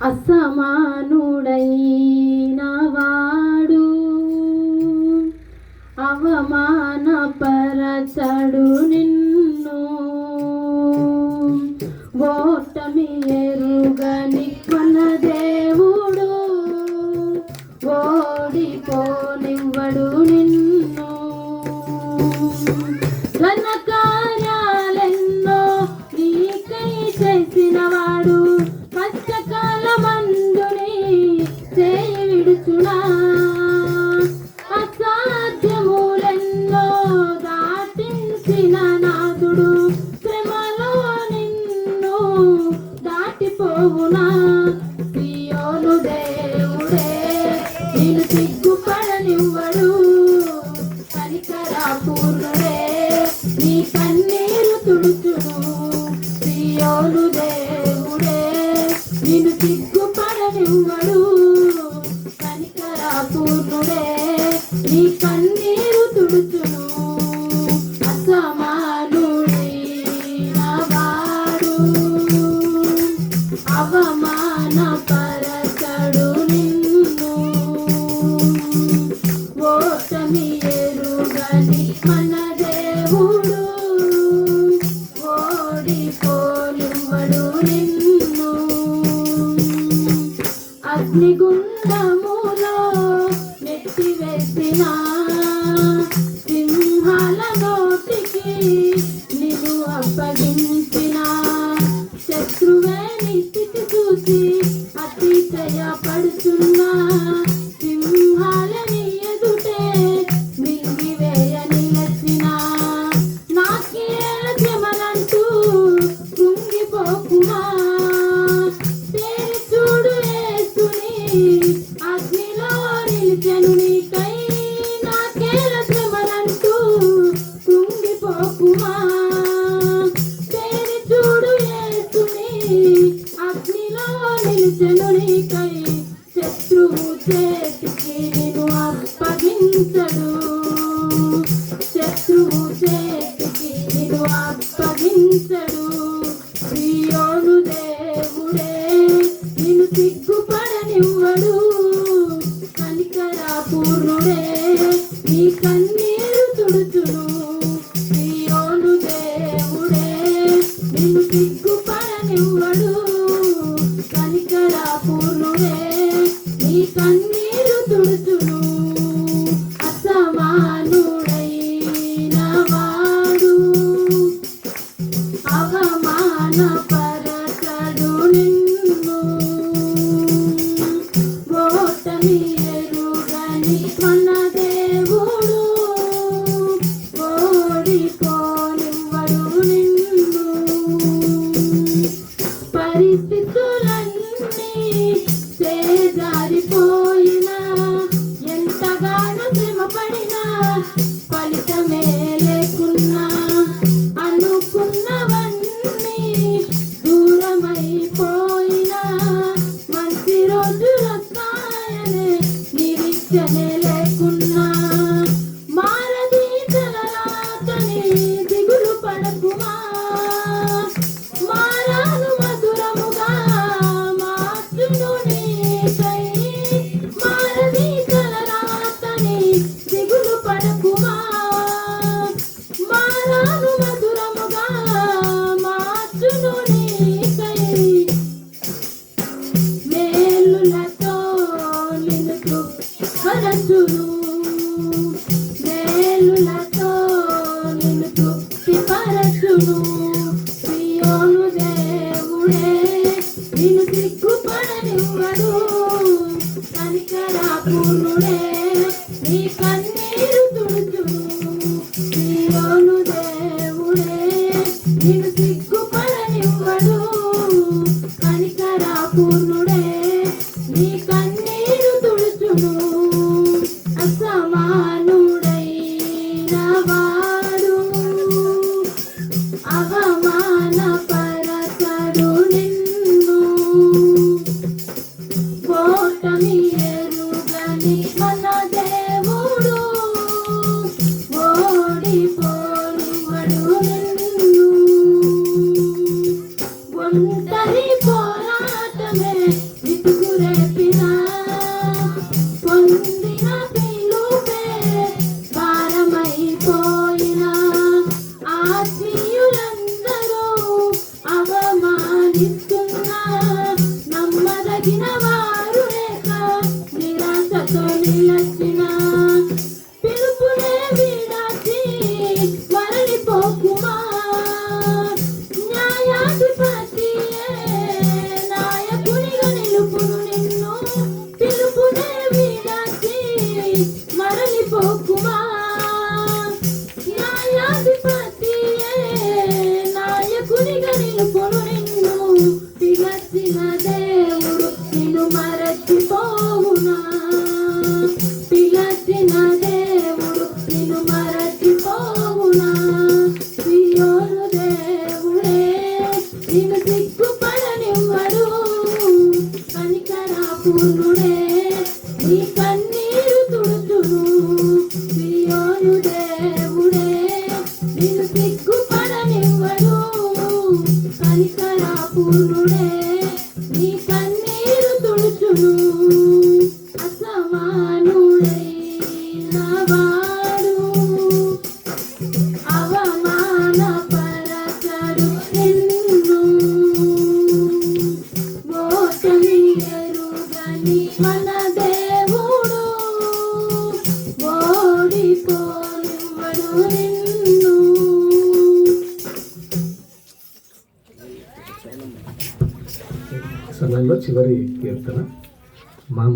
అసమానుడైన వాడు అవమానపరచడు నిన్ను. ఓటమి ఎరుగని మన దేవుడు ఓడిపోనివ్వడు నిన్ను. ఘనకార్యాలెన్నో నీకై చేసినవాడు కష్టకాలమందుని చేయి విడుచునా. అసాధ్యములెన్నో దాటించిన నాదుడు శ్రమలో నిన్ను దాటిపోవునా. సియోను దేవుడే నిన్ను సిగ్గుపడనివ్వడు. కనికరపూర్ణుడే నీ కన్నీరు తుడుచును. సియోను దేవుడే నిన్ను సిగ్గుపడనివ్వడు. కనికరపూర్ణుడే నీ కన్నీరు తుడుచును. అసమానుడైన వాడు అవమానపరచడు నిన్ను. ఓటమి ఎరుగని మన దేవుడు ఓడిపోనివ్వడు నిన్ను. అగ్నిగుండములో నెట్టివేసిన సింహాల నోటికి నిన్ను అప్పగించిన శత్రువే నీ స్థితి చూసి అతిశయపడుతున్నా. సింహాలని ఎదుటే మింగివేయ నిలచిన నాకేల శ్రమనంటూ కృంగిపోకుమా. తేరి చూడు యేసుని అగ్నిలో నిలిచెను నీకై. నాకేల శ్రమనంటూ కృంగిపోకుమా. తేరి చూడు యేసుని అగ్నిలో నిలిచెను నీకై. శత్రువు చేతికి నిన్ను అప్పగించడు. శత్రువు చేతికి నిన్ను అప్పగించడు. సియోను దేవుడే నిన్ను సిగ్గుపడనివ్వడు. కనికరపూర్ణుడే నీ కన్నీరు తుడుచును. సియోను దేవుడే నిన్ను సిగ్గుపడనివ్వడు. కనికరపూర్ణుడే నీ కన్నీరు తుడుచును. అసమానుడైన వాడు అవమానపరచడు నిన్ను. ఓటమి ఎరుగని మన దేవుడు ఓడిపోనివ్వడు నిన్ను. పరిస్థితులన్నీ చేజారిపోయినా ఎంతగానో శ్రమపడినా ఫలితమే లేకున్నా. అనుకున్నవన్నీ దూరమైపోయినా మంచి రోజులు వస్తాయనే నిరీక్షనే లేకున్నా. మారది తలరాతని దిగులు పడకుమా. మారాను మధురముగా మార్చును నీకై. మారది తలరాతని దిగులు పడకుమా. మారాను మధురముగా మార్చును నీకై. మేలులతో నిన్ను తృప్తిపరచును. మేలులతో నిన్ను తృప్తిపరచును. సియోను దేవుడే నిన్ను సిగ్గుపడనివ్వడు. కనికరపూర్ణుడే నీ కన్నీరు తుడుచును. సియోను దేవుడే నిన్ను సిగ్గుపడనివ్వడు. కనికరపూర్ణుడే నీ కన్నీరు తుడుచును. అసమానుడైన వాడు అవమానపరచడు నిన్ను. ఓటమి ఎరుగని మన దేవుడు ఓడిపోనివ్వడు నిన్ను. ఒంటరి పోరాటమే సియోను దేవుడే నిన్ను సిగ్గుపడనివ్వడు. కనికరపూర్ణుడే నీ కన్నీరు తుడుచును. సియోను దేవుడే నిన్ను సిగ్గుపడనివ్వడు. కనికరపూర్ణుడే నీ కన్నీరు తుడుచును. అసమానుడైన వాడు అవమానపరచడు నిన్ను. ఓటమి ఎరుగని మన దేవుడు ఓడిపోనివ్వడు నిన్ను. సమయంలో చివరి కీర్తన మాము